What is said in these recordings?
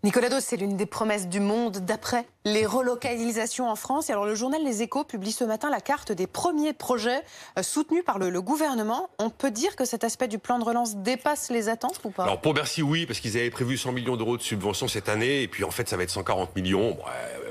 Nicolas Dos, c'est l'une des promesses du monde d'après les relocalisations en France. Et alors le journal Les Échos publie ce matin la carte des premiers projets soutenus par le gouvernement. On peut dire que cet aspect du plan de relance dépasse les attentes ou pas? Alors pour Bercy, oui, parce qu'ils avaient prévu 100 millions d'euros de subventions cette année, et puis en fait ça va être 140 millions,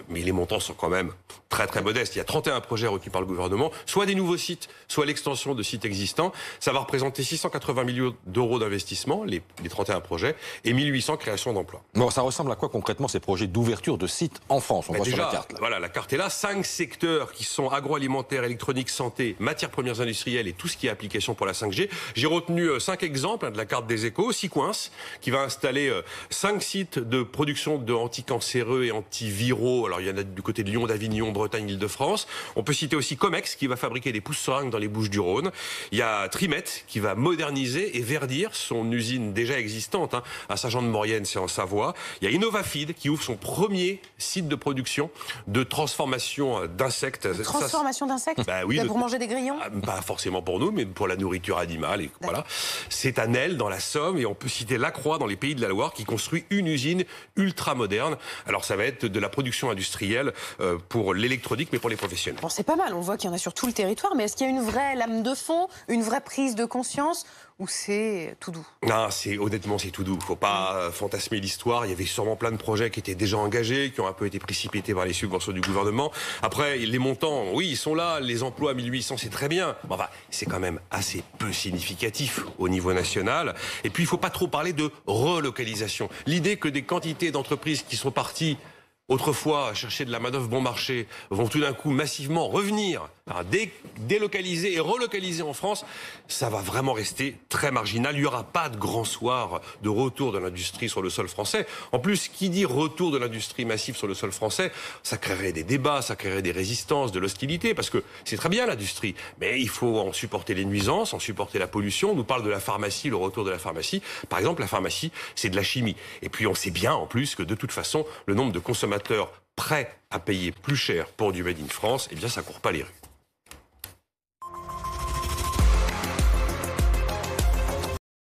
mais les montants sont quand même très modestes. Il y a 31 projets requis par le gouvernement, soit des nouveaux sites, soit l'extension de sites existants. Ça va représenter 680 millions d'euros d'investissement, les 31 projets, et 1800 créations d'emplois. Bon, ça ressemble à quoi concrètement ces projets d'ouverture de sites en France? On voit déjà, sur la carte. Là. Voilà, la carte est là. 5 secteurs qui sont agroalimentaire, électronique, santé, matières premières industrielles et tout ce qui est application pour la 5G. J'ai retenu 5 exemples de la carte des Échos. Sequence, qui va installer 5 sites de production de anticancéreux et antiviraux. Alors il y en a du côté de Lyon, d'Avignon, Bretagne, Île-de-France. On peut citer aussi Comex, qui va fabriquer des pousses-seringues dans les Bouches-du-Rhône. Il y a Trimet, qui va moderniser et verdir son usine déjà existante à Saint-Jean-de-Maurienne, c'est en Savoie. Il y a Innovafeed, qui ouvre son premier site de production de transformation d'insectes. Transformation d'insectes? Bah oui, pour manger des grillons? Pas forcément pour nous, mais pour la nourriture animale. Et voilà. C'est à Nesle, dans la Somme, et on peut citer Lacroix, dans les Pays de la Loire, qui construit une usine ultra moderne. Alors ça va être de la production industrielle pour l'électronique, mais pour les professionnels. Bon, c'est pas mal, on voit qu'il y en a sur tout le territoire, mais est-ce qu'il y a une vraie lame de fond, une vraie prise de conscience, ou c'est tout doux? Non, honnêtement, c'est tout doux. Faut pas fantasmer l'histoire. Il y avait sûrement plein de projets qui étaient déjà engagés, qui ont un peu été précipités par les subventions du gouvernement. Après, les montants, oui, ils sont là. Les emplois à 1800, c'est très bien. Mais enfin, c'est quand même assez peu significatif au niveau national. Et puis, il faut pas trop parler de relocalisation. L'idée que des quantités d'entreprises qui sont parties autrefois chercher de la main-d'œuvre bon marché vont tout d'un coup massivement revenir, délocaliser et relocaliser en France, ça va vraiment rester très marginal. Il n'y aura pas de grand soir de retour de l'industrie sur le sol français. En plus, qui dit retour de l'industrie massive sur le sol français, ça créerait des débats, ça créerait des résistances, de l'hostilité, parce que c'est très bien l'industrie, mais il faut en supporter les nuisances, en supporter la pollution. On nous parle de la pharmacie, le retour de la pharmacie. Par exemple, la pharmacie, c'est de la chimie. Et puis on sait bien en plus que de toute façon, le nombre de consommateurs prêts à payer plus cher pour du Made in France, eh bien ça court pas les rues.